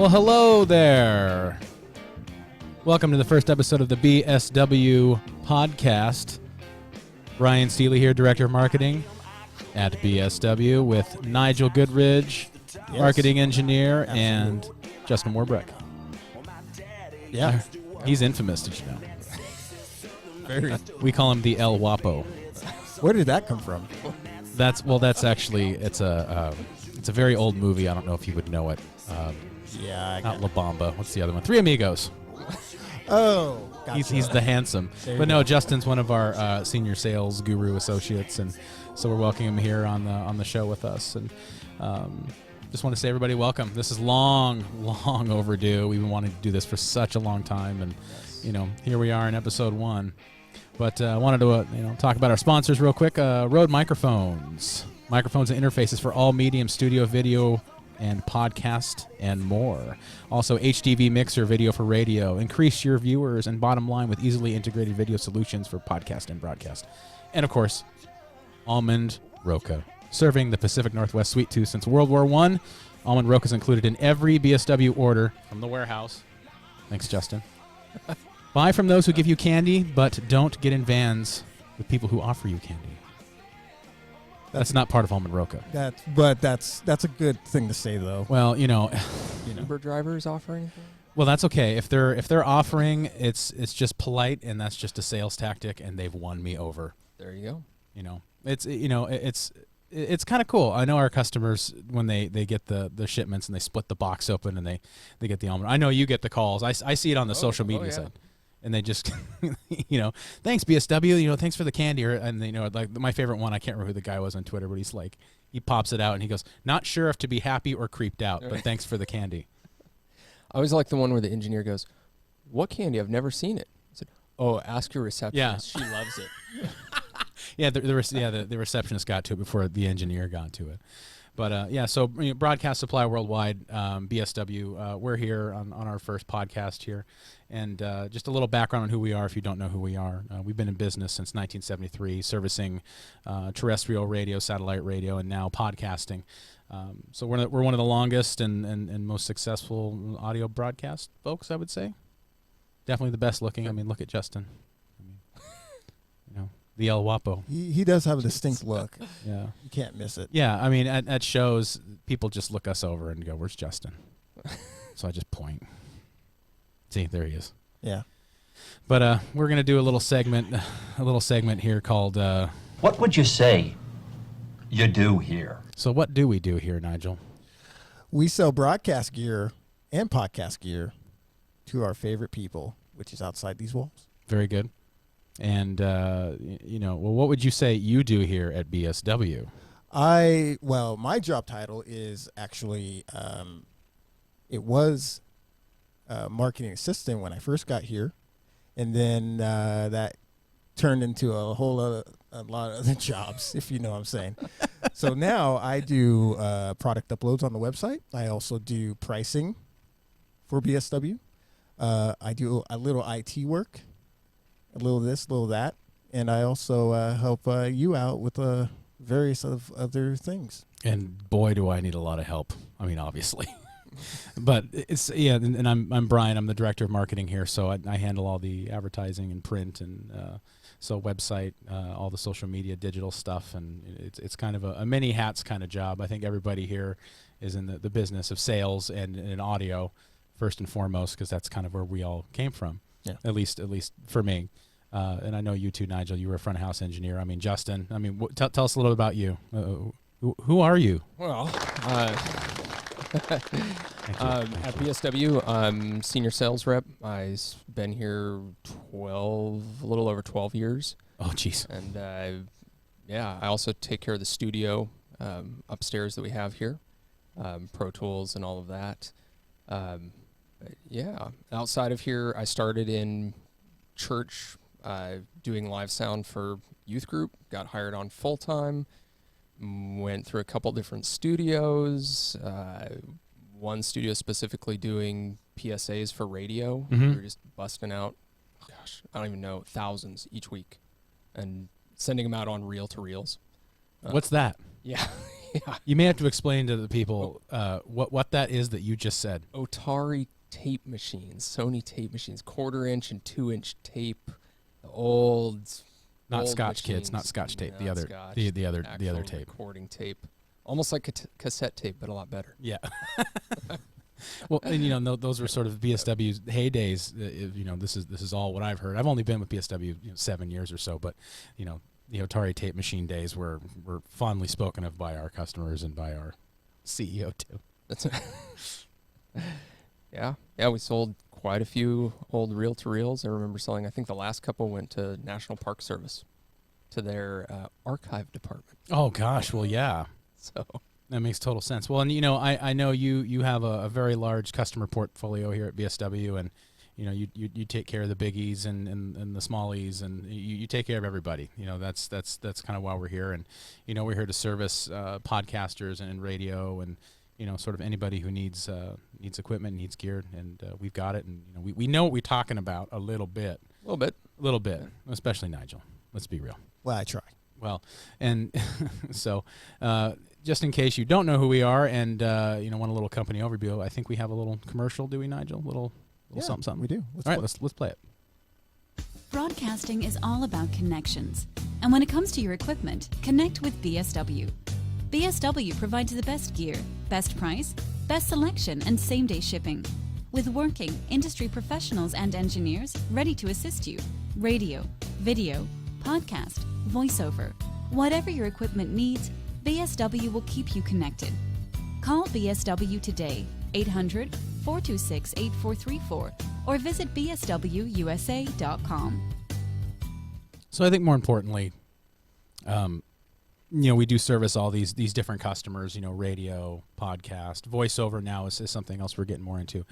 Well, hello there. Welcome to the first episode of the BSW podcast. Brian Steely here, Director of Marketing at BSW, with Nigel Goodridge, Marketing Engineer, and Justin Warbrick. Yeah. He's infamous, did you know? Very. We call him the El Guapo. Where did that come from? That's actually, it's a very old movie. I don't know if you would know it. Not La Bamba. What's the other one? Three Amigos. Oh, gotcha. He's the handsome. But no, Justin's one of our senior sales guru associates, and so we're welcoming him here on the show with us. And just want to say, everybody, welcome. This is long overdue. We've been wanting to do this for such a long time, and here we are in episode 1. But I wanted to talk about our sponsors real quick. Rode Microphones. Microphones and interfaces for all medium, studio, video, and podcast, and more. Also, HDV mixer, video for radio. Increase your viewers and bottom line with easily integrated video solutions for podcast and broadcast. And, of course, Almond Roca. Serving the Pacific Northwest Sweet Tooth since World War I. Almond Roca is included in every BSW order from the warehouse. Thanks, Justin. Buy from those who give you candy, but don't get in vans with people who offer you candy. That's not part of Almond Roca. That's a good thing to say, though. Well, Uber drivers offer anything? Well, that's okay. If they're offering, it's just polite, and that's just a sales tactic, and they've won me over. There you go. It's kind of cool. I know our customers, when they get the shipments and they split the box open and they get the almond. I know you get the calls. I see it on the social media side. And they just, thanks BSW, thanks for the candy. And like my favorite one, I can't remember who the guy was on Twitter, but he's like, he pops it out and he goes, not sure if to be happy or creeped out, but thanks for the candy. I always like the one where the engineer goes, what candy? I've never seen it. I said, ask your receptionist. Yeah. She loves it. Yeah, the receptionist got to it before the engineer got to it. But, so broadcast supply worldwide, BSW, we're here on our first podcast here. And just a little background on who we are if you don't know who we are. We've been in business since 1973, servicing terrestrial radio, satellite radio, and now podcasting. So we're one of the longest and most successful audio broadcast folks, I would say. Definitely the best looking. I mean, look at Justin. The El Guapo. He does have a distinct look. Yeah. You can't miss it. Yeah, I mean, at shows, people just look us over and go, where's Justin? So I just point. See, there he is. Yeah. But we're going to do a little segment here called... What would you say you do here? So what do we do here, Nigel? We sell broadcast gear and podcast gear to our favorite people, which is outside these walls. Very good. And, what would you say you do here at BSW? My job title is actually, it was marketing assistant when I first got here. And then that turned into a lot of other jobs, if you know what I'm saying. So now I do product uploads on the website. I also do pricing for BSW. I do a little IT work. A little this, a little that, and I also help you out with various of other things. And boy, do I need a lot of help. I mean, obviously, but and I'm Brian. I'm the director of marketing here, so I handle all the advertising and print and so website, all the social media, digital stuff, and it's kind of a many hats kind of job. I think everybody here is in the business of sales and in audio first and foremost, because that's kind of where we all came from. Yeah. At least for me. And I know you too, Nigel. You were a front of house engineer. I mean, Justin. I mean, tell us a little about you. Who are you? Well, at BSW, I'm senior sales rep. I've been here a little over 12 years. Oh, jeez. And I also take care of the studio upstairs that we have here, Pro Tools and all of that. Outside of here, I started in church doing live sound for youth group, got hired on full-time, went through a couple different studios, one studio specifically doing PSAs for radio. Mm-hmm. We were just busting out, I don't even know, thousands each week and sending them out on reel-to-reels. What's that? Yeah. You may have to explain to the people what that is that you just said. Otari tape machines, Sony tape machines, 1/4-inch and 2-inch tape, the old. Not old Scotch kids, machines. not Scotch tape. Not The other, Scotch, the other actual tape. Recording tape, almost like cassette tape, but a lot better. Yeah. Well, and those were sort of BSW's heydays. This is all what I've heard. I've only been with BSW 7 years or so, but the Otari tape machine days were fondly spoken of by our customers and by our CEO too. That's yeah. We sold quite a few old reel-to-reels. I remember selling. I think the last couple went to National Park Service, to their archive department. Oh gosh, well yeah. So that makes total sense. Well, and I know you have a very large customer portfolio here at BSW, and you take care of the biggies and the smallies, and you take care of everybody. That's kind of why we're here, and we're here to service podcasters and radio and sort of anybody who needs equipment, needs gear, and we've got it, and we know what we're talking about a little bit, especially Nigel. Let's be real. Well, I try. Well, and so just in case you don't know who we are and want a little company overview, I think we have a little commercial, do we, Nigel? Little something. We do. All right, let's play it. Broadcasting is all about connections. And when it comes to your equipment, connect with BSW. BSW provides the best gear, best price, best selection, and same-day shipping. With working industry professionals and engineers ready to assist you. Radio, video, podcast, voiceover. Whatever your equipment needs, BSW will keep you connected. Call BSW today, 800-426-8434, or visit bswusa.com. So I think more importantly, we do service all these different customers, radio, podcast, voiceover now is something else we're getting more into.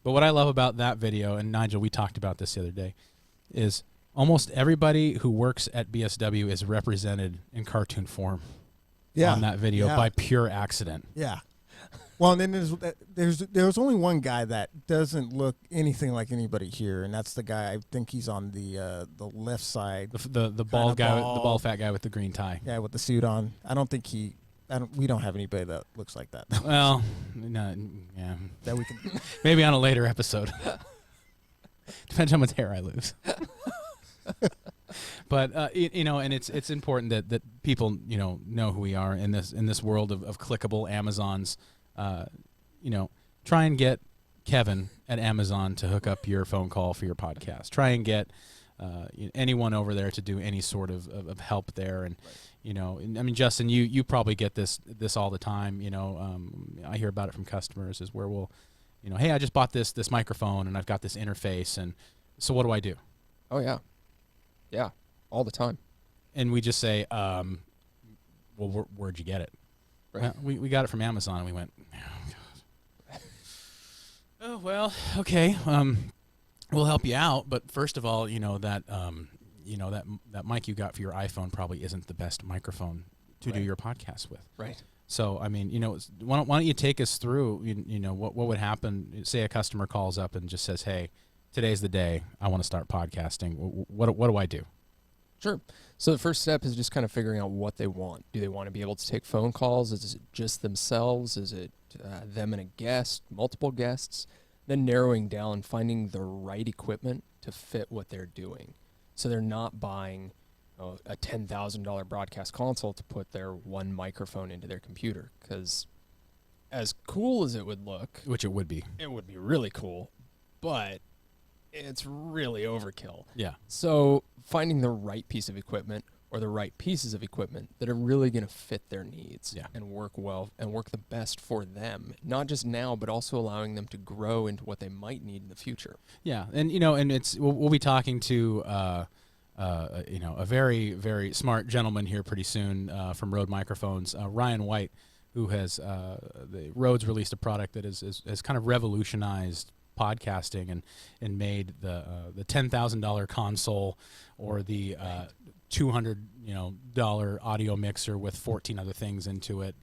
But what I love about that video, and Nigel, we talked about this the other day, is almost everybody who works at BSW is represented in cartoon form on that video by pure accident. Yeah. Well, and then there's only one guy that doesn't look anything like anybody here, and that's the guy. I think he's on the left side. The bald guy, the bald fat guy with the green tie. Yeah, with the suit on. We don't have anybody that looks like that. Well, no, yeah. That we can maybe on a later episode. Depends how much hair I lose. But and it's important that people know who we are in this world of clickable Amazons. Try and get Kevin at Amazon to hook up your phone call for your podcast. Try and get anyone over there to do any sort of help there. And I mean, Justin, you probably get this all the time. I hear about it from customers, is where we'll, hey, I just bought this microphone and I've got this interface, and so what do I do? Oh yeah, all the time. And we just say, well, where'd you get it? Right. We got it from Amazon, and we went, oh well, okay. We'll help you out, but first of all, that mic you got for your iPhone probably isn't the best microphone to do your podcast with. Right. So I mean, why don't you take us through, what would happen? Say a customer calls up and just says, hey, today's the day I want to start podcasting. What do I do? Sure. So the first step is just kind of figuring out what they want. Do they want to be able to take phone calls? Is it just themselves? Is it them and a guest, multiple guests? Then narrowing down, finding the right equipment to fit what they're doing. So they're not buying a $10,000 broadcast console to put their one microphone into their computer. Because as cool as it would look, Which it would be really cool, but it's really overkill. Yeah. So finding the right piece of equipment or the right pieces of equipment that are really going to fit their needs and work well and work the best for them, not just now, but also allowing them to grow into what they might need in the future. Yeah. And, and we'll be talking to, a very, very smart gentleman here pretty soon from Rode Microphones, Ryan White, who has, the Rode's released a product that has kind of revolutionized podcasting and made the $10,000 console or the $200 audio mixer with 14 other things into it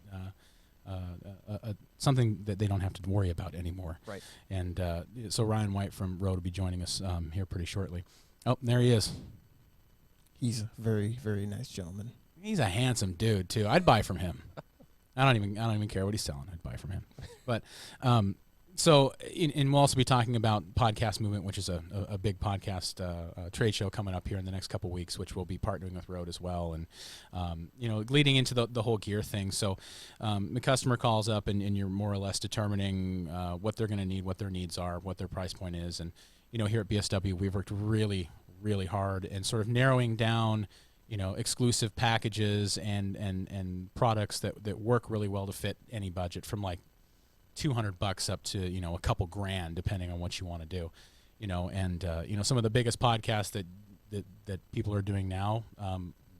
something that they don't have to worry about anymore. Right. And so Ryan White from Rode will be joining us here pretty shortly. Oh, there he is. He's a very, very nice gentleman. He's a handsome dude too. I'd buy from him. I don't even care what he's selling. I'd buy from him. But so and we'll also be talking about Podcast Movement, which is a big podcast trade show coming up here in the next couple weeks, which we'll be partnering with Rode as well, and leading into the whole gear thing. So the customer calls up, and you're more or less determining what they're going to need, what their needs are, what their price point is, and here at BSW, we've worked really, really hard and sort of narrowing down exclusive packages and products that work really well to fit any budget, from like $200 up to a couple grand, depending on what you want to do. Some of the biggest podcasts that people are doing now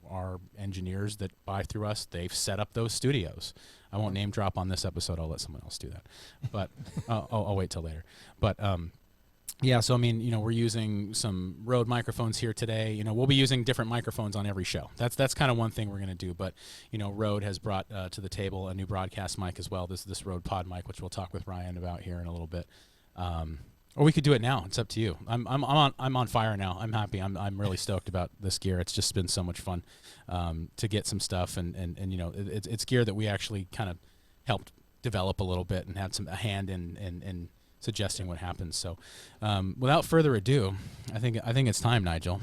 are engineers that buy through us. They've set up those studios. I won't name drop on this episode. I'll let someone else do that, but I'll wait till later. But yeah, so we're using some Rode microphones here today. We'll be using different microphones on every show. That's kind of one thing we're going to do. But Rode has brought to the table a new broadcast mic as well. This Rode PodMic, which we'll talk with Ryan about here in a little bit. Or we could do it now. It's up to you. I'm on fire now. I'm happy. I'm really stoked about this gear. It's just been so much fun to get some stuff, and it's gear that we actually kind of helped develop a little bit and had a hand in suggesting what happens. So without further ado, I think it's time, Nigel.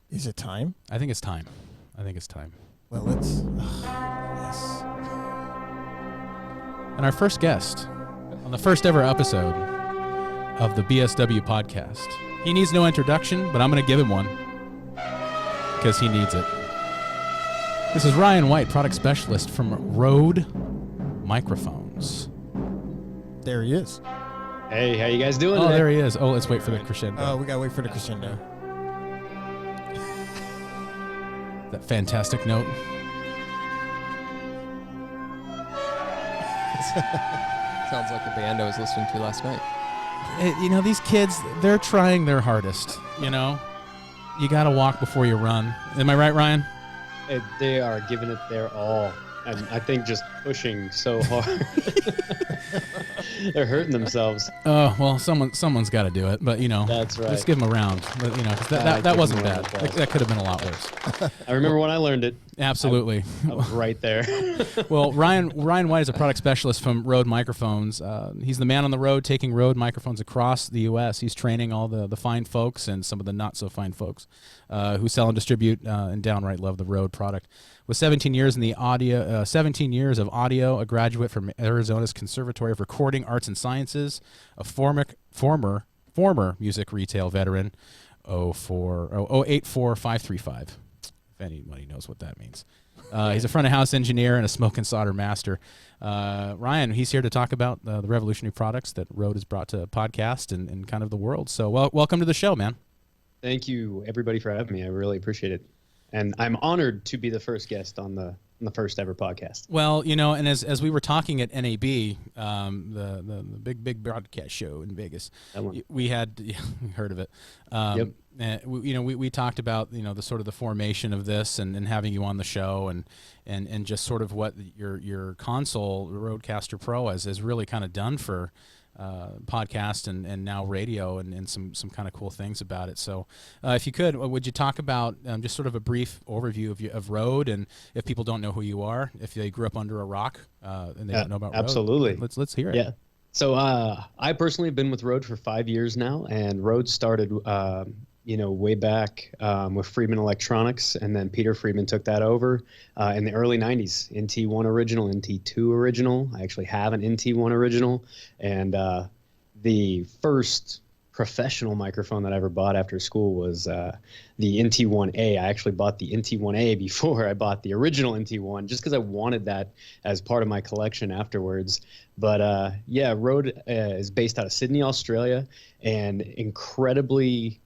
Is it time? I think it's time. Well, let's... yes. And our first guest on the first ever episode of the BSW podcast. He needs no introduction, but I'm going to give him one because he needs it. This is Ryan White, product specialist from Rode Microphones. There he is. Hey, how you guys doing? Oh, today? there he is. Oh, let's wait for the crescendo. Oh, we got to wait for the crescendo. That fantastic note. Sounds like a band I was listening to last night. These kids, they're trying their hardest. You got to walk before you run. Am I right, Ryan? They are giving it their all. And I think just pushing so hard. They're hurting themselves. Oh, well, someone's got to do it. But, That's right. let's give them a round. But, 'cause that wasn't bad. That could have been a lot worse. I remember when I learned it. Absolutely. I was right there. Well, Ryan White is a product specialist from Rode Microphones. He's the man on the road taking Rode microphones across the U.S. He's training all the fine folks and some of the not-so-fine folks who sell and distribute and downright love the Rode product. With 17 years in the audio, 17 years of audio, a graduate from Arizona's Conservatory of Recording Arts and Sciences, a former music retail veteran, 084535. If anybody knows what that means. He's a front-of-house engineer and a smoke and solder master. Ryan, he's here to talk about the revolutionary products that Rode has brought to podcast and kind of the world. So welcome to the show, man. Thank you, everybody, for having me. I really appreciate it. And I'm honored to be the first guest on the first ever podcast. Well, and as we were talking at NAB, the big broadcast show in Vegas, we had heard of it. Yep. We talked about the sort of the formation of this and having you on the show and just sort of what your console, the Rodecaster Pro, has really kind of done for podcast and now radio and some kind of cool things about it. So if you could, would you talk about just sort of a brief overview of Rode, and if people don't know who you are, if they grew up under a rock and they don't know about absolutely. Rode, let's hear it. Yeah. So I personally have been with Rode for 5 years now, and Rode started way back with Friedman Electronics, and then Peter Friedman took that over in the early 90s. NT1 original, NT2 original. I actually have an NT1 original, and the first professional microphone that I ever bought after school was the NT1A. I actually bought the NT1A before I bought the original NT1, just because I wanted that as part of my collection afterwards. But Rode is based out of Sydney, Australia, and incredibly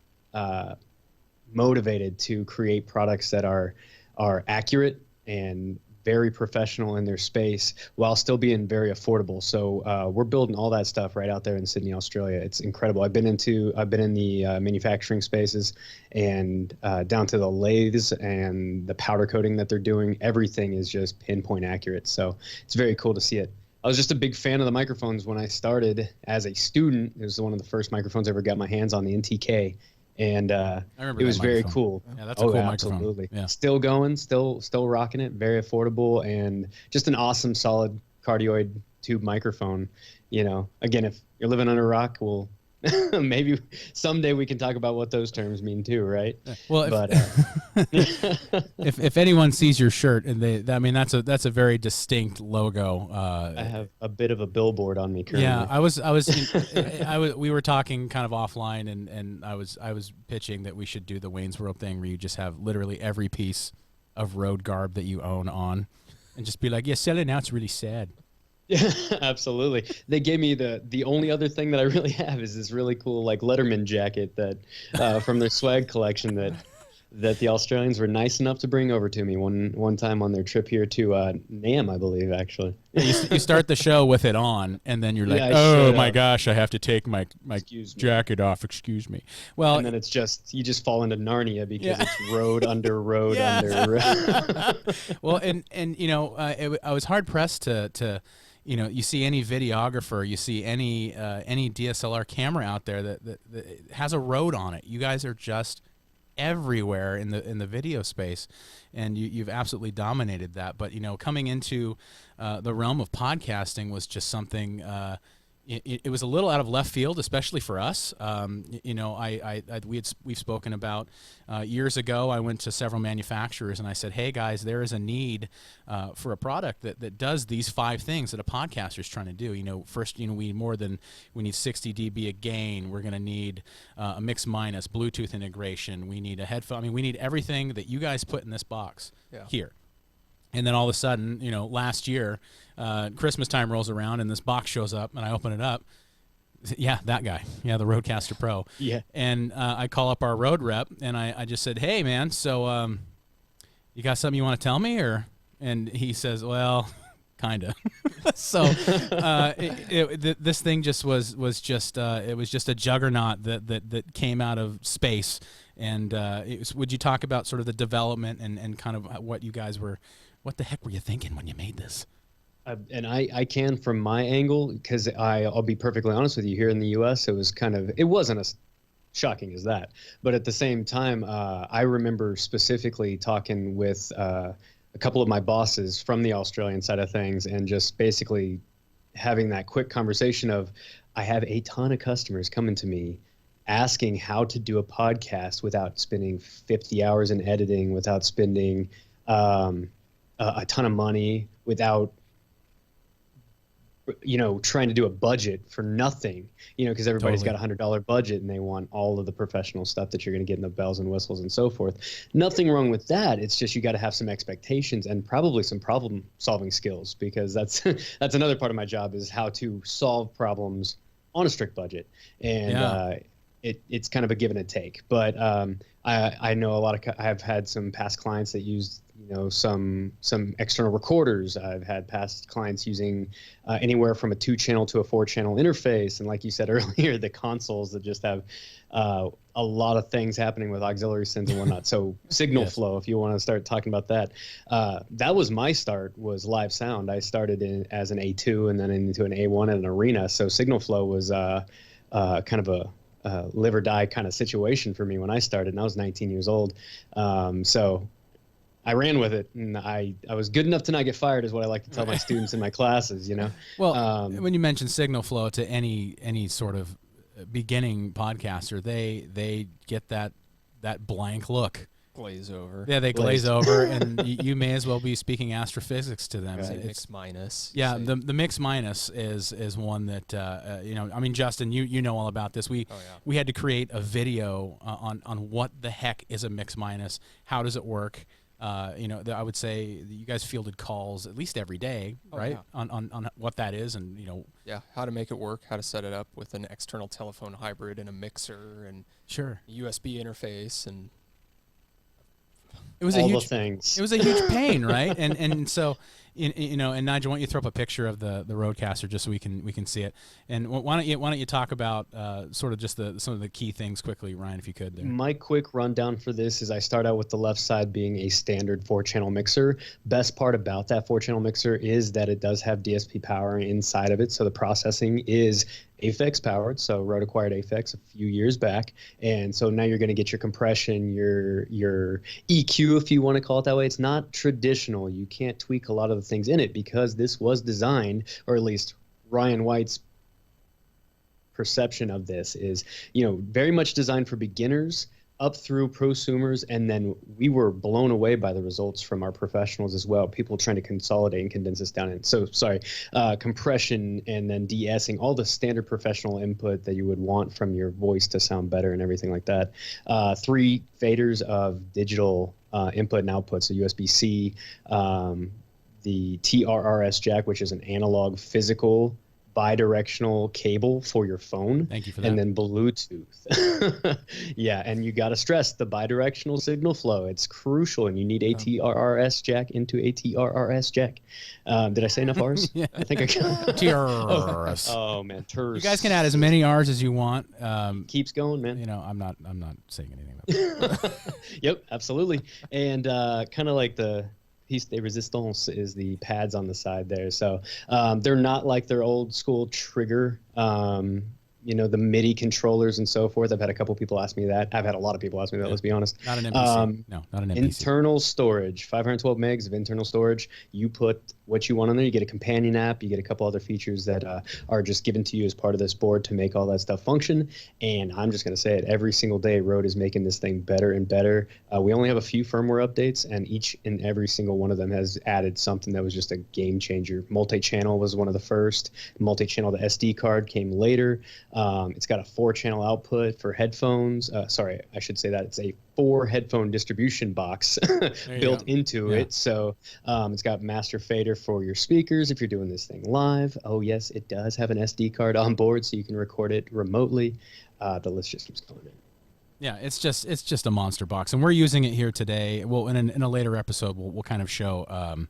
motivated to create products that are accurate and very professional in their space while still being very affordable. So we're building all that stuff right out there in Sydney, Australia. It's incredible. I've been in the manufacturing spaces and down to the lathes and the powder coating that they're doing. Everything is just pinpoint accurate. So it's very cool to see it. I was just a big fan of the microphones when I started as a student. It was one of the first microphones I ever got my hands on, the NTK. And it was very cool. Yeah, that's a cool microphone. Absolutely. Yeah. Still going, still rocking it. Very affordable, and just an awesome, solid cardioid tube microphone. Again, if you're living under a rock, well, maybe someday we can talk about what those terms mean too, right? Well, if anyone sees your shirt and that's a very distinct logo. I have a bit of a billboard on me currently. Yeah, we were talking kind of offline, and I was pitching that we should do the Wayne's World thing where you just have literally every piece of road garb that you own on, and just be like, yeah, selling out's really sad. Yeah, absolutely. They gave me the only other thing that I really have is this really cool like Letterman jacket that from their swag collection that the Australians were nice enough to bring over to me one time on their trip here to NAM, I believe, actually. You start the show with it on, and then you're like, oh my gosh, I have to take my jacket off. Excuse me. Well, and then it's just you just fall into Narnia because it's road under road under road. Well, and I was hard pressed to. You see any videographer, you see any DSLR camera out there that has a road on it. You guys are just everywhere in the video space, and you've absolutely dominated that. But coming into the realm of podcasting was just something. It was a little out of left field, especially for us. We've spoken about years ago. I went to several manufacturers and I said, "Hey guys, there is a need for a product that does these 5 things that a podcaster is trying to do. First, we need 60 dB of gain. We're going to need a mix minus, Bluetooth integration. We need a headphone. We need everything that you guys put in this box here." And then all of a sudden, last year, Christmas time rolls around and this box shows up and I open it up. Yeah, that guy. Yeah, the Rodecaster Pro. Yeah. And I call up our road rep and I just said, "Hey, man, so you got something you want to tell me?" And he says, "Well, kind of." So this thing just was just a juggernaut that came out of space. And would you talk about sort of the development and kind of what the heck were you thinking when you made this? And I can from my angle, because I'll be perfectly honest with you, here in the U.S. it wasn't as shocking as that. But at the same time, I remember specifically talking with a couple of my bosses from the Australian side of things and just basically having that quick conversation of, I have a ton of customers coming to me asking how to do a podcast without spending 50 hours in editing, without spending a ton of money, without trying to do a budget for nothing, because everybody's got $100 budget and they want all of the professional stuff that you're going to get in the bells and whistles and so forth. Nothing wrong with that. It's just you got to have some expectations and probably some problem solving skills, because that's another part of my job, is how to solve problems on a strict budget. And it's kind of a give and a take. But I know I've had some past clients that used some external recorders. I've had past clients using anywhere from a 2-channel to a 4-channel interface, and like you said earlier, the consoles that just have a lot of things happening with auxiliary sends and whatnot. So signal flow, if you want to start talking about that, that was my start, was live sound. I started as an A2 and then into an A1 and an arena. So signal flow was kind of a live or die kind of situation for me when I started, and I was 19 years old. So I ran with it, and I was good enough to not get fired, is what I like to tell my students in my classes, Well, when you mention signal flow to any sort of beginning podcaster, they get that blank look. Glaze over. Yeah, they glaze over, and you may as well be speaking astrophysics to them. Right. Mix minus. Yeah, the mix minus is one that Justin, you know all about this. We had to create a video on what the heck is a mix minus, how does it work. I would say you guys fielded calls at least every day, right? Yeah. On what that is, and how to make it work, how to set it up with an external telephone hybrid and a mixer and a USB interface, and it was It was a huge pain, right? And so and Nigel, why don't you throw up a picture of the Rodecaster just so we can see it? And why don't you talk about sort of just some of the key things quickly, Ryan, if you could there. My quick rundown for this is I start out with the left side being a standard 4-channel mixer. Best part about that 4-channel mixer is that it does have DSP power inside of it, so the processing is AFX powered. So Rode acquired AFX a few years back, and so now you're going to get your compression, your EQ, if you want to call it that way. It's not traditional. You can't tweak a lot of the things in it, because this was designed, or at least Ryan White's perception of this is, very much designed for beginners up through prosumers, and then we were blown away by the results from our professionals as well. People trying to consolidate and condense this down. And so, compression and then de-essing, all the standard professional input that you would want from your voice to sound better and everything like that. 3 faders of digital input and output, so USB-C, the TRRS jack, which is an analog physical bi-directional cable for your phone. Thank you for that. And then Bluetooth. Yeah, and you got to stress the bi-directional signal flow. It's crucial, and you need a TRRS jack into a TRRS jack. Did I say enough R's? Yeah. I think I got TRRS. Oh man, TRRS. You guys can add as many R's as you want. Keeps going, man. I'm not saying anything about that. Yep, absolutely. And kind of like the piece de resistance is the pads on the side there. So they're not like their old school trigger, the MIDI controllers and so forth. I've had a couple people ask me that. I've had a lot of people ask me that, let's be honest. Not an MPC. No, not an MPC. Internal storage, 512 megs of internal storage. You put what you want on there. You get a companion app. You get a couple other features that are just given to you as part of this board to make all that stuff function. And I'm just going to say it, every single day, Rode is making this thing better and better. We only have a few firmware updates, and each and every single one of them has added something that was just a game changer. Multi-channel was one of the first. Multi-channel, the SD card came later. It's got a 4-channel output for headphones. Sorry, I should say that it's a 4 headphone distribution box built into it. So it's got master fader for your speakers if you're doing this thing live. Oh yes, it does have an SD card on board, so you can record it remotely. The list just keeps going in. Yeah, it's just a monster box, and we're using it here today. Well, in a later episode, we'll kind of show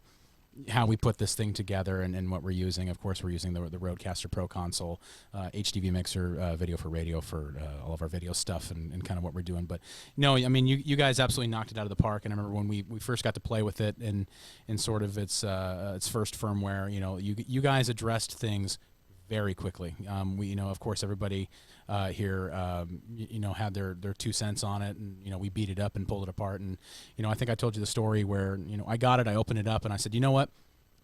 how we put this thing together and what we're using. Of course, we're using the Rodecaster Pro console, HDV mixer, video for radio for all of our video stuff and kind of what we're doing. But no, I mean, you guys absolutely knocked it out of the park. And I remember when we first got to play with it in sort of its first firmware, you guys addressed things very quickly. We, of course, everybody here, had their 2 cents on it, and we beat it up and pulled it apart. And I think I told you the story where I got it, I opened it up, and I said, you know what?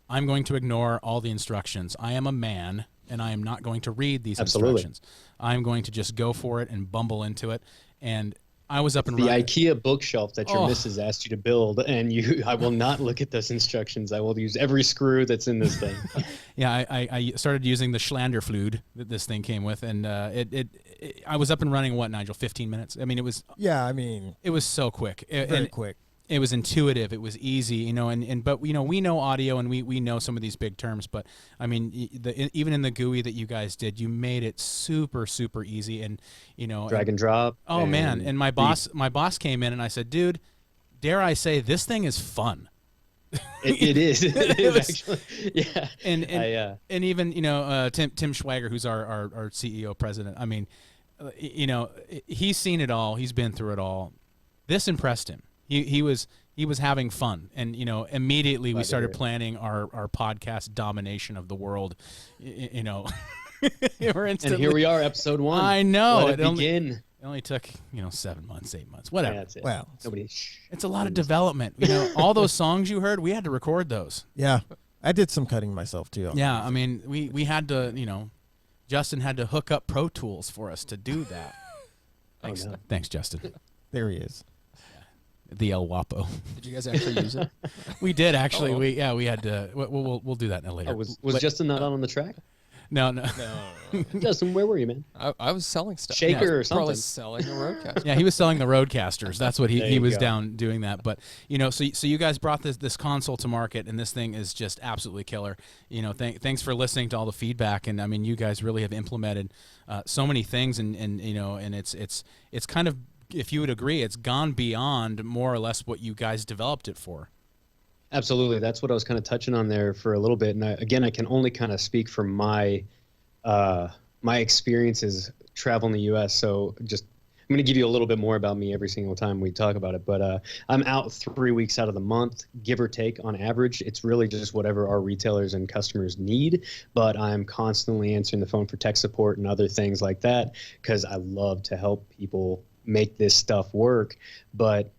I'm going to ignore all the instructions. I am a man, and I am not going to read these instructions. I'm going to just go for it and bumble into it. And I was up and running. The IKEA bookshelf that your missus asked you to build, and I will not look at those instructions. I will use every screw that's in this thing. Yeah, I started using the Schlanderflude that this thing came with, and I was up and running, what, Nigel, 15 minutes? I mean, it was... Yeah, I mean... It was so quick. Very quick. It was intuitive. It was easy, but we know audio and we know some of these big terms, but I mean, even in the GUI that you guys did, you made it super, super easy, and drag and drop. Oh man. And my boss came in and I said, dude, dare I say this thing is fun. It is. It is actually. Yeah. And even, Tim Schwager, who's our CEO president. I mean, he's seen it all. He's been through it all. This impressed him. He was having fun, and immediately we started planning our podcast domination of the world. We're instantly, and here we are, episode 1. I know. Let it begin. It only took 7 months, 8 months, whatever. Yeah, that's it. Well, it's a lot of development. All those songs you heard, we had to record those. Yeah, I did some cutting myself too. Yeah, I mean, we had to. Justin had to hook up Pro Tools for us to do that. Thanks, no. Thanks, Justin. There he is. The El Guapo. Did you guys actually use it? We did actually. We had to. We'll do that in a later. Was Justin not on the track? No. Justin, where were you, man? I was selling stuff. Shaker or something. Probably selling a Rodecaster. Yeah, he was selling the Roadcasters. That's what he was go. down doing that. But so you guys brought this console to market, and this thing is just absolutely killer. Thanks for listening to all the feedback, and I mean, you guys really have implemented so many things, and it's kind of, if you would agree, it's gone beyond more or less what you guys developed it for. Absolutely. That's what I was kind of touching on there for a little bit. And I can only kind of speak from my experiences traveling the U.S. So I'm going to give you a little bit more about me every single time we talk about it. But I'm out 3 weeks out of the month, give or take on average. It's really just whatever our retailers and customers need. But I'm constantly answering the phone for tech support and other things like that, because I love to help people make this stuff work. But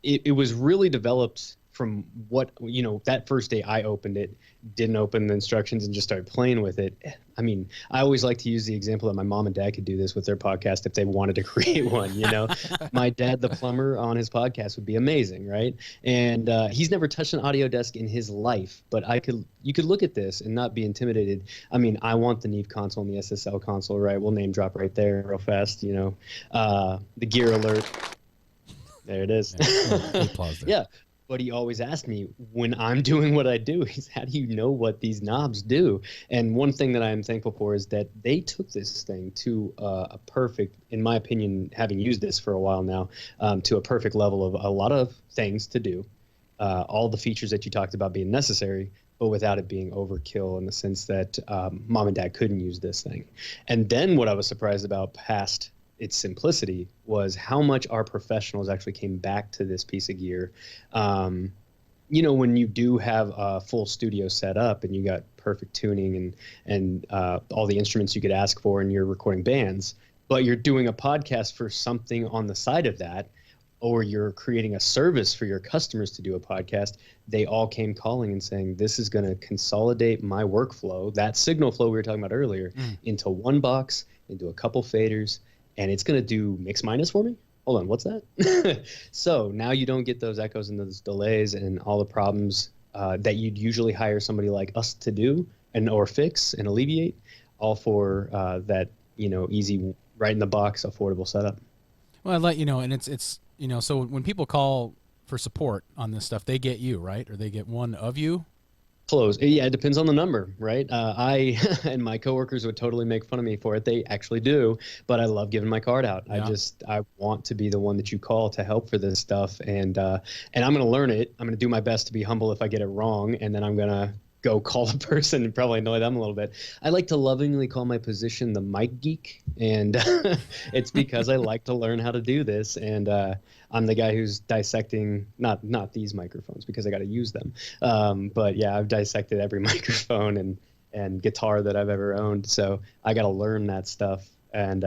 it was really developed from what, that first day I opened it, didn't open the instructions and just started playing with it. I mean, I always like to use the example that my mom and dad could do this with their podcast if they wanted to create one, My dad, the plumber, on his podcast would be amazing, right? And he's never touched an audio desk in his life, but you could look at this and not be intimidated. I mean, I want the Neve console and the SSL console, right? We'll name drop right there real fast, the gear alert. There it is. Yeah. But he always asked me when I'm doing what I do, how do you know what these knobs do? And one thing that I'm thankful for is that they took this thing to a perfect, in my opinion, having used this for a while now, to a perfect level of a lot of things to do. All the features that you talked about being necessary, but without it being overkill in the sense that mom and dad couldn't use this thing. And then what I was surprised about past its simplicity was how much our professionals actually came back to this piece of gear. When you do have a full studio set up and you got perfect tuning and all the instruments you could ask for and you're recording bands, but you're doing a podcast for something on the side of that, or you're creating a service for your customers to do a podcast, they all came calling and saying, this is going to consolidate my workflow, that signal flow we were talking about earlier, into one box, into a couple faders, and it's going to do mix minus for me? Hold on, what's that? So now you don't get those echoes and those delays and all the problems that you'd usually hire somebody like us to do or fix and alleviate, all for that, easy, right in the box, affordable setup. Well, I'd let you know, and it's so when people call for support on this stuff, they get you, right? Or they get one of you? Close. Yeah, it depends on the number, right? I and my coworkers would totally make fun of me for it. They actually do, but I love giving my card out. Yeah. I want to be the one that you call to help for this stuff, and I'm going to learn it. I'm going to do my best to be humble if I get it wrong, and then I'm going to go call the person and probably annoy them a little bit. I like to lovingly call my position the Mic Geek, and it's because I like to learn how to do this, and I'm the guy who's dissecting not these microphones because I got to use them, but yeah, I've dissected every microphone and guitar that I've ever owned, so I got to learn that stuff, and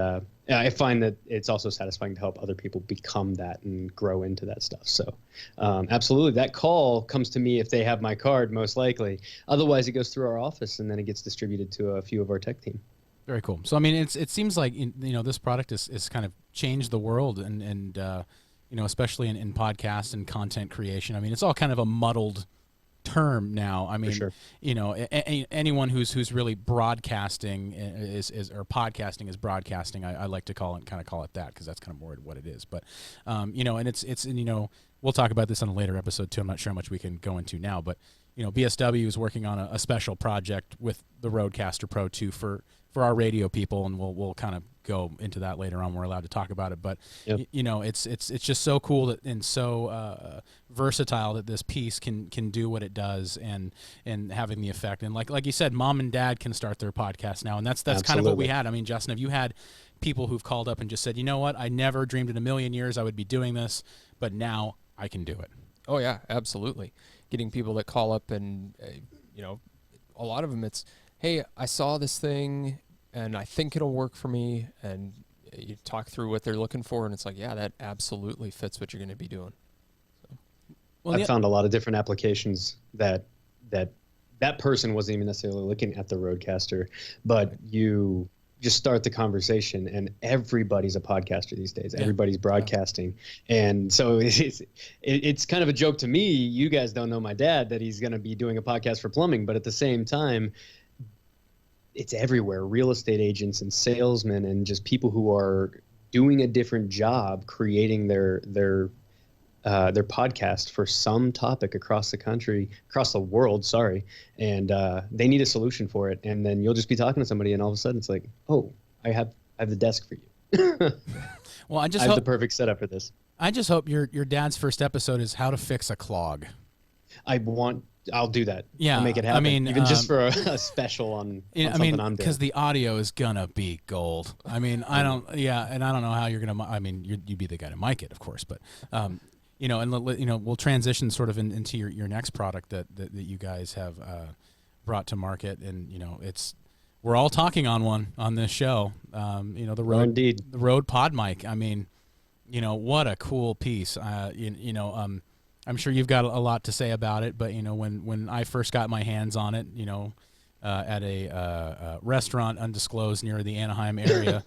I find that it's also satisfying to help other people become that and grow into that stuff. So absolutely, that call comes to me if they have my card, most likely. Otherwise, it goes through our office, and then it gets distributed to a few of our tech team. Very cool. So, I mean, it seems like, this product is kind of changed the world, and especially in podcasts and content creation. I mean, it's all kind of a muddled term now. I mean, sure. Anyone who's really broadcasting is or podcasting is broadcasting. I like to call it that because that's kind of more what it is. But and it's we'll talk about this on a later episode too. I'm not sure how much we can go into now, but BSW is working on a special project with the Rodecaster Pro 2 for our radio people, and we'll kind of go into that later on. We're allowed to talk about it, but yep. It's just so cool that and so versatile that this piece can do what it does and having the effect. And like you said, mom and dad can start their podcast now, and that's kind of what we had. I mean, Justin, have you had people who've called up and just said, you know what, I never dreamed in a million years I would be doing this, but now I can do it? Oh yeah, absolutely. Getting people that call up and a lot of them it's, hey, I saw this thing and I think it'll work for me, and you talk through what they're looking for, and it's like, yeah, that absolutely fits what you're going to be doing. So. Well, I've found a lot of different applications that person wasn't even necessarily looking at the Rodecaster, but you just start the conversation, and everybody's a podcaster these days. Yeah. Everybody's broadcasting. Yeah. And so it's kind of a joke to me. You guys don't know my dad, that he's going to be doing a podcast for plumbing, but at the same time, it's everywhere. Real estate agents and salesmen and just people who are doing a different job, creating their podcast for some topic across the world, and they need a solution for it. And then you'll just be talking to somebody, and all of a sudden it's like, oh, I have the desk for you. Well, I have the perfect setup for this. I just hope your dad's first episode is how to fix a clog. I'll do that. Yeah, I'll make it happen. I mean, even just for a special on something I'm doing. Because the audio is gonna be gold. I mean, I don't know how you're gonna. I mean, you'd be the guy to mic it, of course, but we'll transition sort of into your next product that you guys have brought to market, and we're all talking on one on this show. The Rode PodMic. I mean, what a cool piece. I'm sure you've got a lot to say about it, but when I first got my hands on it, at a restaurant undisclosed near the Anaheim area,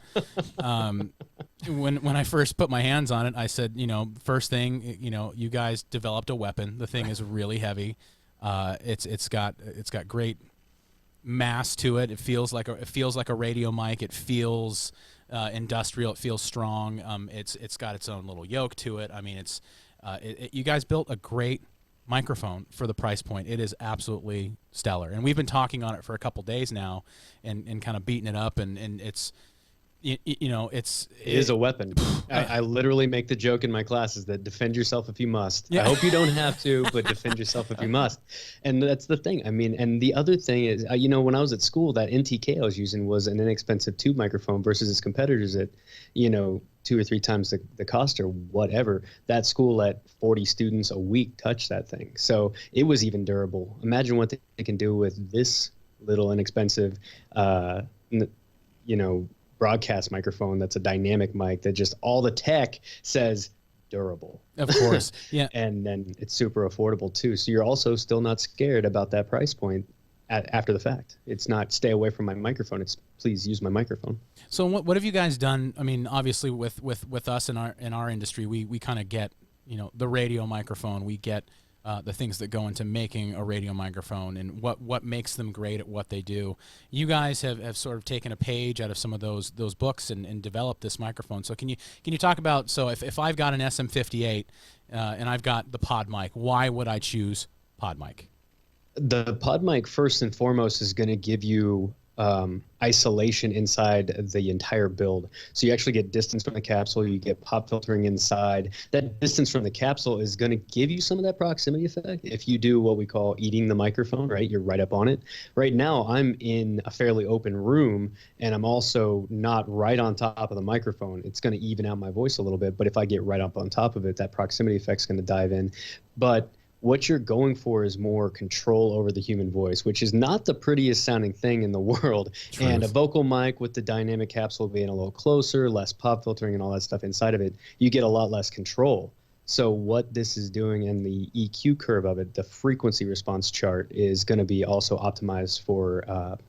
when I first put my hands on it, I said, first thing, you guys developed a weapon. The thing is really heavy. It's got great mass to it. It feels like a radio mic. It feels industrial. It feels strong. It's got its own little yoke to it. I mean, you guys built a great microphone for the price point. It is absolutely stellar, and we've been talking on it for a couple days now, and kind of beating it up, and it's. It is a weapon. I literally make the joke in my classes that defend yourself if you must. Yeah. I hope you don't have to, but defend yourself if you must. And that's the thing. I mean, and the other thing is, when I was at school, that NTK I was using was an inexpensive tube microphone versus its competitors at, 2 or 3 times the cost or whatever. That school let 40 students a week touch that thing. So it was even durable. Imagine what they can do with this little inexpensive, broadcast microphone that's a dynamic mic that just all the tech says durable. Of course. Yeah. And then it's super affordable too. So you're also still not scared about that price point after the fact. It's not stay away from my microphone. It's please use my microphone. So what have you guys done? I mean, obviously with us in our industry, we kind of get, the radio microphone. We get the things that go into making a radio microphone and what makes them great at what they do. You guys have sort of taken a page out of some of those books and developed this microphone. So can you talk about, so if I've got an SM58 and I've got the PodMic, why would I choose PodMic? The PodMic first and foremost is going to give you isolation inside the entire build. So you actually get distance from the capsule, you get pop filtering inside. That distance from the capsule is going to give you some of that proximity effect if you do what we call eating the microphone, right? You're right up on it. Right now, I'm in a fairly open room, and I'm also not right on top of the microphone. It's going to even out my voice a little bit, but if I get right up on top of it, that proximity effect is going to dive in. But what you're going for is more control over the human voice, which is not the prettiest sounding thing in the world. Truth. And a vocal mic with the dynamic capsule being a little closer, less pop filtering and all that stuff inside of it, you get a lot less control. So what this is doing in the EQ curve of it, the frequency response chart, is going to be also optimized for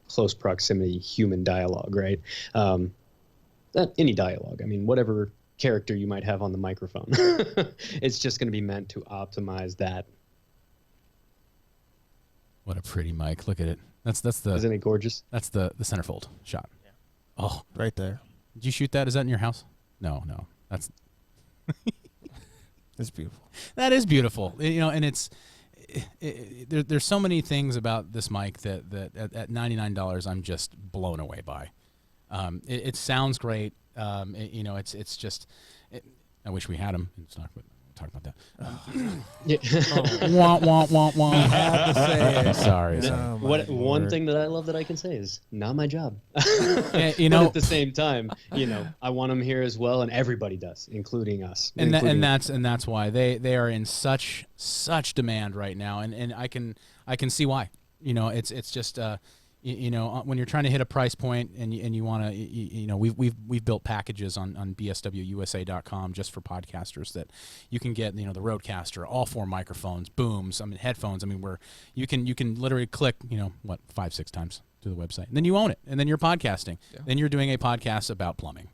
close proximity human dialogue, right? Any dialogue. I mean, whatever character you might have on the microphone. It's just going to be meant to optimize that. What a pretty mic. Look at it. That's the Isn't it gorgeous? That's the centerfold shot. Yeah. Oh, right there. Did you shoot that? Is that in your house? No. That's It's beautiful. That is beautiful. And it's there's so many things about this mic that at $99 I'm just blown away by. It sounds great. It's just. I wish we had them in stock, but we'll talk about that. Wah. I had to say it. Sorry. One thing that I love that I can say is not my job. But at the same time, I want them here as well, and everybody does, including us. And that's why they are in such demand right now, and I can see why. It's just. When you're trying to hit a price point and you want to, we've built packages on BSWUSA.com just for podcasters that you can get, the Rodecaster, all 4 microphones, booms, headphones. You can literally click, 5-6 times to the website, and then you own it, and then you're podcasting. Yeah. Then you're doing a podcast about plumbing.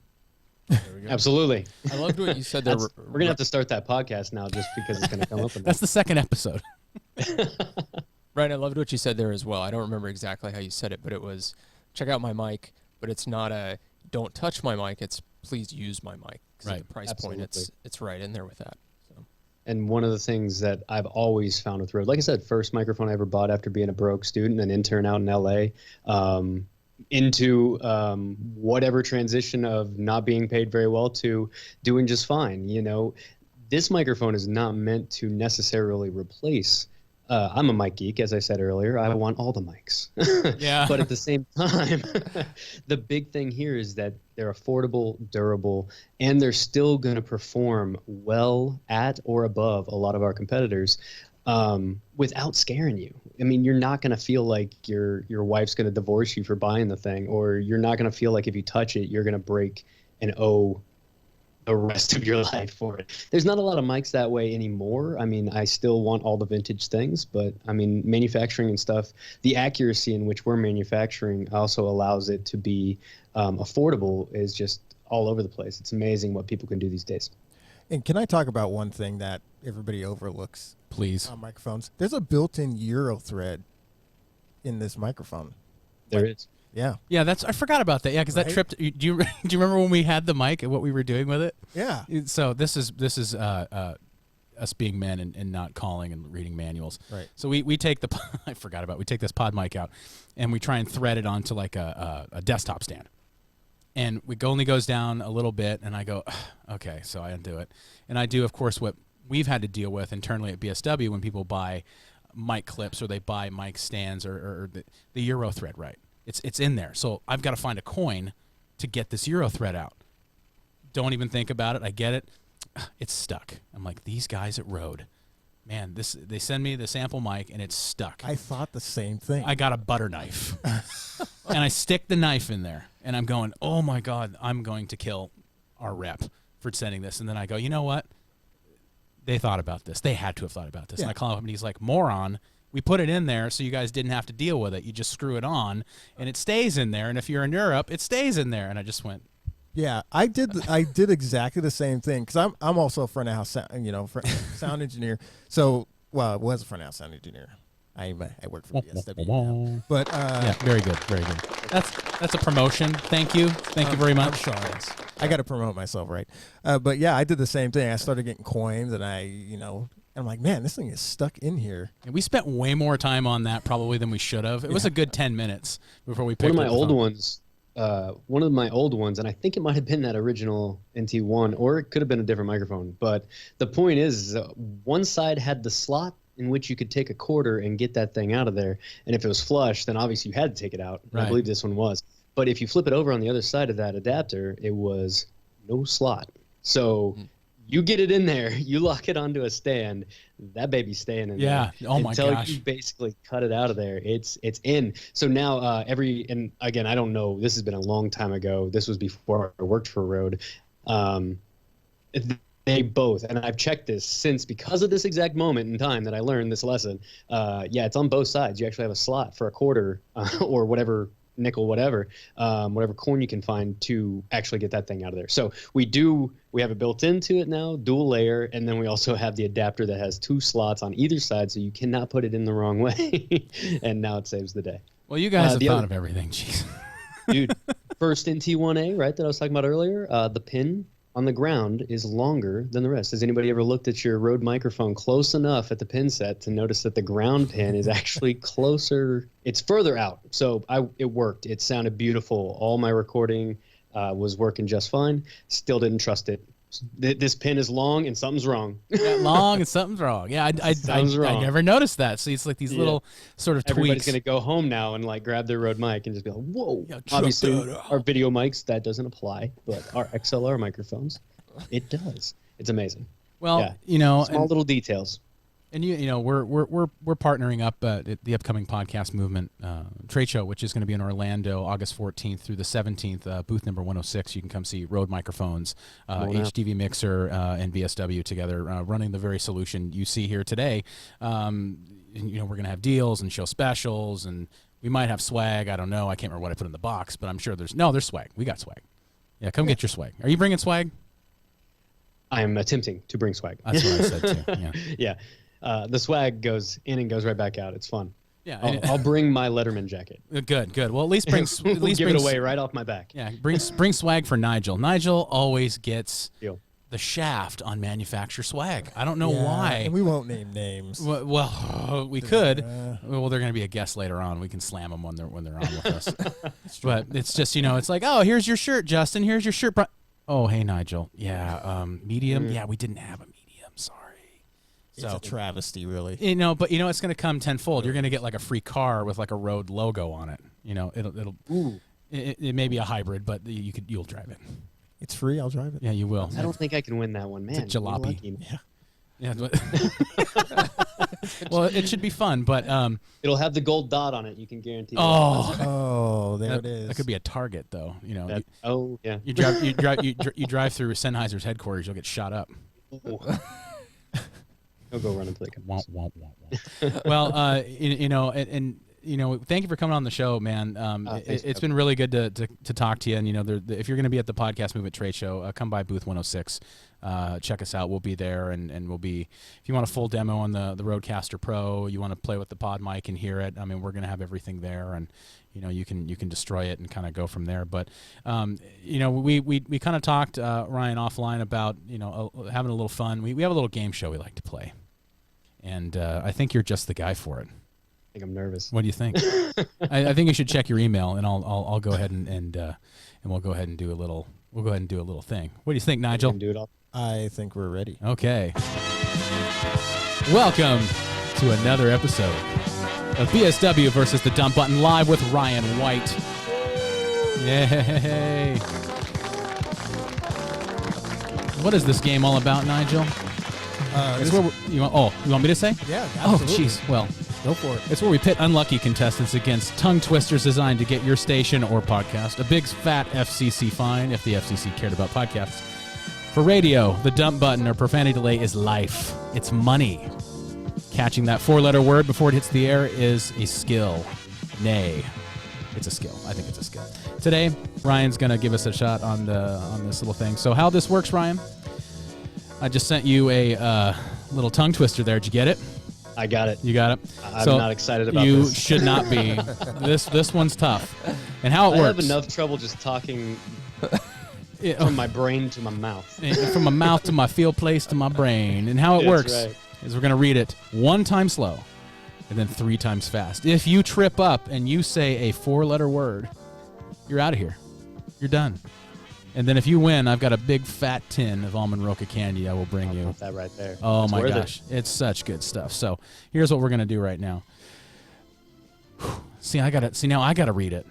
Absolutely. I loved what you said there. We're gonna have to start that podcast now just because it's gonna come up. That's the second episode. Ryan, I loved what you said there as well. I don't remember exactly how you said it, but it was check out my mic, but it's not a don't touch my mic. It's please use my mic. Right. The price point, it's right in there with that. So. And one of the things that I've always found with Rode, like I said, first microphone I ever bought after being a broke student, an intern out in LA, into whatever transition of not being paid very well to doing just fine. This microphone is not meant to necessarily replace. I'm a Mic Geek, as I said earlier. I want all the mics. Yeah. But at the same time, the big thing here is that they're affordable, durable, and they're still going to perform well at or above a lot of our competitors without scaring you. You're not going to feel like your wife's going to divorce you for buying the thing, or you're not going to feel like if you touch it, you're going to break an O the rest of your life for it. There's not a lot of mics that way anymore. I mean, I still want all the vintage things, but I mean, manufacturing and stuff, the accuracy in which we're manufacturing also allows it to be affordable is just all over the place. It's amazing what people can do these days. And can I talk about one thing that everybody overlooks? Please. On microphones. There's a built-in Euro thread in this microphone. There is. Yeah. Yeah, I forgot about that. Yeah, because that Right? trip. Do you remember when we had the mic and what we were doing with it? Yeah. So this is us being men and not calling and reading manuals. Right. So we take I forgot about it. We take this PodMic out and we try and thread it onto like a desktop stand. And only goes down a little bit, and I go, okay, so I undo it. And I do, of course, what we've had to deal with internally at BSW when people buy mic clips or they buy mic stands or the Euro thread, right? It's in there. So I've got to find a coin to get this Euro thread out. Don't even think about it. I get it. It's stuck. I'm like, these guys at Rode, man, they send me the sample mic, and it's stuck. I thought the same thing. I got a butter knife, and I stick the knife in there, and I'm going, oh, my God, I'm going to kill our rep for sending this. And then I go, you know what? They thought about this. They had to have thought about this. Yeah. And I call him, and he's like, moron. We put it in there so you guys didn't have to deal with it. You just screw it on, and it stays in there. And if you're in Europe, it stays in there. And I just went, yeah, I did exactly the same thing because I'm also a front of house sound engineer. So, well, I was a front of house sound engineer. I work for BSW now. But yeah, very good, very good. That's a promotion. Thank you very much. I'm sorry. I got to promote myself, right? But yeah, I did the same thing. I started getting coins, and I'm like, man, this thing is stuck in here. And we spent way more time on that probably than we should have. It was a good 10 minutes before we picked One of my up the old phone. ones. One of my old ones, and I think it might have been that original NT1, or it could have been a different microphone. But the point is, one side had the slot in which you could take a quarter and get that thing out of there. And if it was flush, then obviously you had to take it out. Right. I believe this one was. But if you flip it over on the other side of that adapter, it was no slot. So you get it in there, you lock it onto a stand, that baby's staying in there. Yeah. Oh my until gosh. you basically cut it out of there. It's in. So now and again, I don't know, this has been a long time ago. This was before I worked for Rode. They both, and I've checked this since because of this exact moment in time that I learned this lesson. Yeah, it's on both sides. You actually have a slot for a quarter or whatever, nickel, whatever coin you can find to actually get that thing out of there. So we have it built into it now, dual layer, and then we also have the adapter that has 2 slots on either side, so you cannot put it in the wrong way. And now it saves the day. Well, you guys have thought of everything. Jeez. Dude, first NT1A, right, that I was talking about earlier, the pin on the ground is longer than the rest. Has anybody ever looked at your Rode microphone close enough at the pin set to notice that the ground pin is actually closer? It's further out. So it worked. It sounded beautiful. All my recording was working just fine. Still didn't trust it. This pin is long and something's wrong. Long and something's wrong. Yeah, I never noticed that. So it's like these little sort of Everybody's tweaks. going to go home now and like grab their Rode mic and just be like, whoa. Yeah, check Obviously, that out. our video mics, that doesn't apply. But our XLR microphones, it does. It's amazing. Well, Yeah. Small little details. And we're partnering up at the upcoming podcast movement trade show, which is going to be in Orlando, August 14th through the 17th. Booth number 106. You can come see Rode microphones, HDV mixer, and BSW together running the very solution you see here today. We're going to have deals and show specials, and we might have swag. I don't know. I can't remember what I put in the box, but I'm sure there's swag. We got swag. Yeah, come get your swag. Are you bringing swag? I'm attempting to bring swag. That's what I said too. Yeah. Yeah. The swag goes in and goes right back out. It's fun. Yeah, I'll bring my Letterman jacket. Good. Well, at least bring. We'll give it away right off my back. Yeah, bring swag for Nigel. Nigel always gets Deal. the shaft on manufacturer swag. I don't know why. And we won't name names. Well, we could. Well, they're going to be a guest later on. We can slam them when they're on with us. But it's just it's like, oh, here's your shirt, Justin. Here's your shirt. Oh, hey, Nigel. Yeah, medium. Yeah, we didn't have a medium. Sorry. It's a travesty, really. But it's going to come tenfold. You're going to get like a free car with like a Rode logo on it. It may be a hybrid, but you'll drive it. It's free. I'll drive it. Yeah, you will. I don't think I can win that one, man. It's a jalopy. You're lucky. Yeah. Well, it should be fun, but It'll have the gold dot on it. You can guarantee. Oh, there it is. that could be a target, though. You know, Yeah. you drive through Sennheiser's headquarters, you'll get shot up. I'll go run and play. Well, you know, and you know, thank you for coming on the show, man. It's been really good to talk to you. And you know, if you're going to be at the Podcast Movement Trade Show, come by booth 106. Check us out. We'll be there, and we'll be. If you want a full demo on the Rodecaster Pro, you want to play with the PodMic and hear it. I mean, we're going to have everything there, and you know, you can destroy it and kind of go from there. But you know, we kind of talked, Ryan, offline about, you know, having a little fun. We have a little game show we like to play, and I think you're just the guy for it. I think I'm nervous. What do you think? I think you should check your email, and I'll go ahead and we'll go ahead and do a little thing. What do you think, Nigel? Do it all. I think we're ready. Okay. Welcome to another episode of BSW versus the Dump Button, live with Ryan White. Yay! What is this game all about, Nigel? You want me to say? Yeah, Oh, absolutely. jeez. Well, Go for it. it's where we pit unlucky contestants against tongue twisters designed to get your station or podcast a big fat FCC fine, if the FCC cared about podcasts. For radio, the dump button or profanity delay is life. It's money. Catching that four-letter word before it hits the air is a skill. Nay, it's a skill. I think it's a skill. Today, Ryan's going to give us a shot on this little thing. So how this works, Ryan, I just sent you a little tongue twister there. Did you get it? I got it. You got it? I'm So not excited about you this. should not be. This one's tough. And how it I works. have enough trouble just talking Yeah, from my brain to my mouth. from my mouth to my field place to my brain. And how it That's works right. is we're going to read it 1 time slow and then 3 times fast. If you trip up and you say a 4-letter word, you're out of here. You're done. And then if you win, I've got a big fat tin of almond roca candy I will bring I'll you. put that right there. Oh It's my worth it. gosh. It's such good stuff. So here's what we're going to do right now. See, now I got to read it.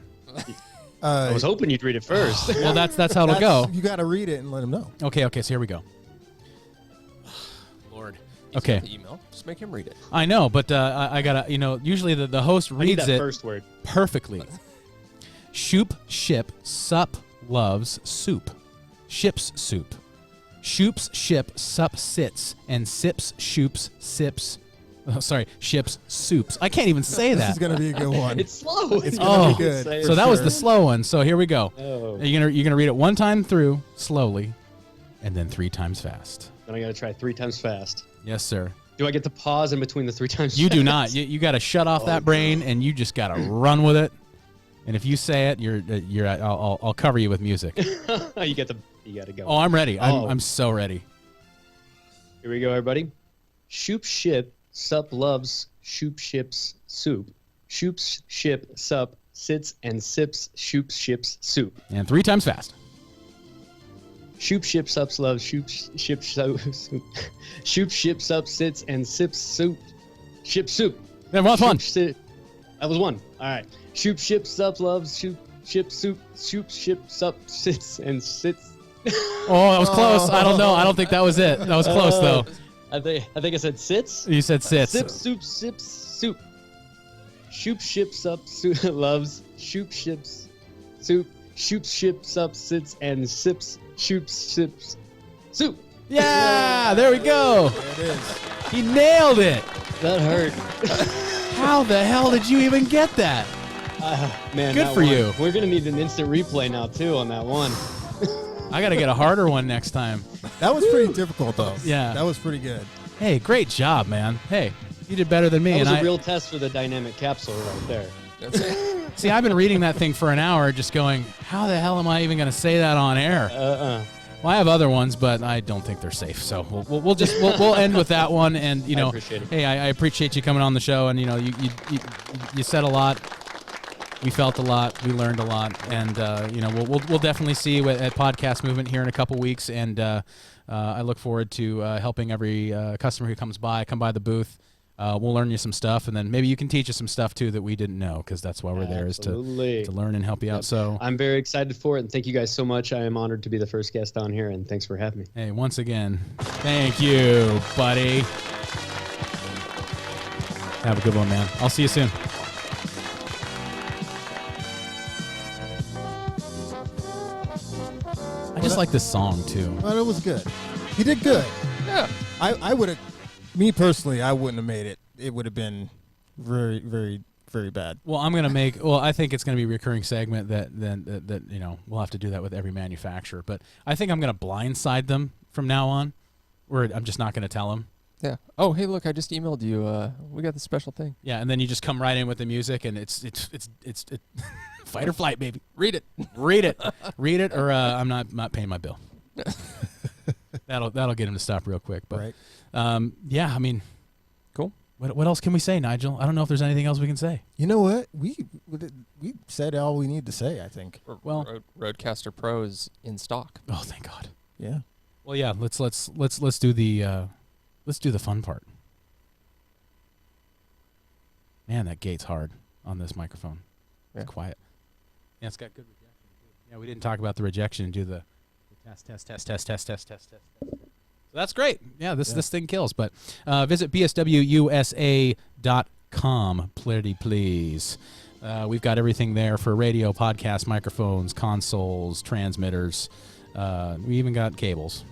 I was hoping you'd read it first. Well, that's how it'll go. You got to read it and let him know. Okay, so here we go. Lord. He's Okay. got the email. Just make him read it. I know, but I gotta, usually the host I need reads that it first word. perfectly. Shoop, ship, sup, loves, soup. Ships, soup. Shoops, ship, sup, sits, and sips, shoops, sips. Oh, sorry, ships, soups. I can't even say This that. is going to be a good one. It's slow. It's Oh, going to be good. Say it So that was sure. the slow one. So here we go. Oh. You're gonna read it 1 time through slowly, and then 3 times fast. Then I got to try 3 times fast. Yes, sir. Do I get to pause in between the 3 times You fast? do not. You got to shut off that brain, and you just got to run with it. And if you say it, you're. I'll cover you with music. you got to go. Oh, I'm ready. Oh. I'm so ready. Here we go, everybody. Shoop ship, sup loves, shoop ships, soup. Shoops ship, sup, sits and sips, shoops ships, soup. And 3 times fast. Shoop ship, sups loves, shoop ship, soup. Shoop ship, sup, sits and sips, soup. Ship soup. Then what's one? That was 1. All right. Shoop ship, sup loves, shoop ship, soup. Shoop ship, sup, sits and sits. Oh, that was close. I don't know. I don't think that was it. That was close though. I think I said sits. You said sits. Sip, soup, sips, soup. Shoop ships up, loves, shoop ships, soup. Shoop ships up, sits and sips, shoop sips, soup. Yeah, there we go. There it is. He nailed it. That hurt. How the hell did you even get that? Man, Good that for one. you. We're gonna need an instant replay now too on that one. I got to get a harder one next time. That was pretty difficult, though. Yeah. That was pretty good. Hey, great job, man. Hey, you did better than me. That was and a real test for the dynamic capsule right there. That's it. See, I've been reading that thing for an hour, just going, how the hell am I even going to say that on air? Well, I have other ones, but I don't think they're safe. So we'll end with that one. And I appreciate it. hey, I appreciate you coming on the show. And you said a lot. We felt a lot. We learned a lot. And we'll definitely see you at Podcast Movement here in a couple weeks. And I look forward to helping every customer who comes by. Come by the booth. We'll learn you some stuff, and then maybe you can teach us some stuff too that we didn't know, because that's why we're there, is to learn and help you out. So I'm very excited for it, and thank you guys so much. I am honored to be the first guest on here, and thanks for having me. hey, once again, thank you, buddy. Have a good one, man. I'll see you soon. I just like this song too. Well, it was good. He did good. Yeah. I would have, me personally, I wouldn't have made it. It would have been very, very, very bad. Well, I'm gonna make. Well, I think it's gonna be a recurring segment that we'll have to do that with every manufacturer. But I think I'm gonna blindside them from now on, where I'm just not gonna tell them. Yeah. Oh, hey, look, I just emailed you. We got this special thing. Yeah, and then you just come right in with the music, and it's fight or flight, baby. Read it, read it, or I'm not paying my bill. That'll get him to stop real quick. But right. yeah, I mean, Cool. What else can we say, Nigel? I don't know if there's anything else we can say. You know what? We said all we need to say, I think. Well, Rodecaster Pro is in stock. Oh, thank God. Yeah. Well, yeah. Let's do the fun part. Man, that gate's hard on this microphone. Yeah. It's quiet. Yeah, it's got good rejection too. Yeah, we didn't talk about the rejection and do the test. So that's great. Yeah, this thing kills. But visit BSWUSA.com, please. We've got everything there for radio, podcast, microphones, consoles, transmitters. We even got cables.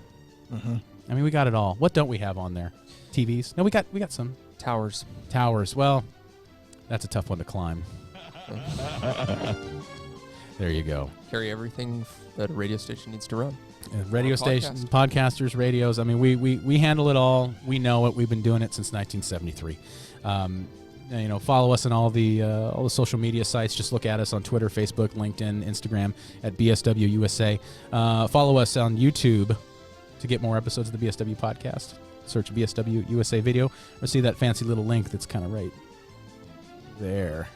Mm-hmm. I mean, we got it all. What don't we have on there? TVs? No, we got some Towers. Well, that's a tough one to climb. There you go. Carry everything that a radio station needs to run. Radio stations, podcasters, radios. I mean, we handle it all. We know it. We've been doing it since 1973. Follow us on all the social media sites. Just look at us on Twitter, Facebook, LinkedIn, Instagram at BSW USA. Follow us on YouTube to get more episodes of the BSW podcast. Search BSW USA Video or see that fancy little link that's kind of right there.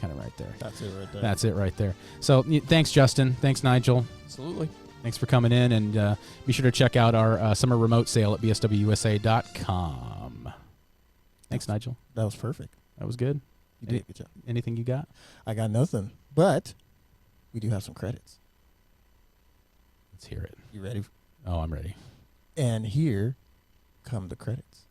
Kind of right there. That's it right there. That's it right there. So thanks, Justin. Thanks, Nigel. Absolutely. Thanks for coming in, and be sure to check out our summer remote sale at BSWUSA.com. Thanks, Nigel. That was perfect. That was good. You did a good job. Anything you got? I got nothing, but we do have some credits. Let's hear it. You ready? Oh, I'm ready. And here come the credits.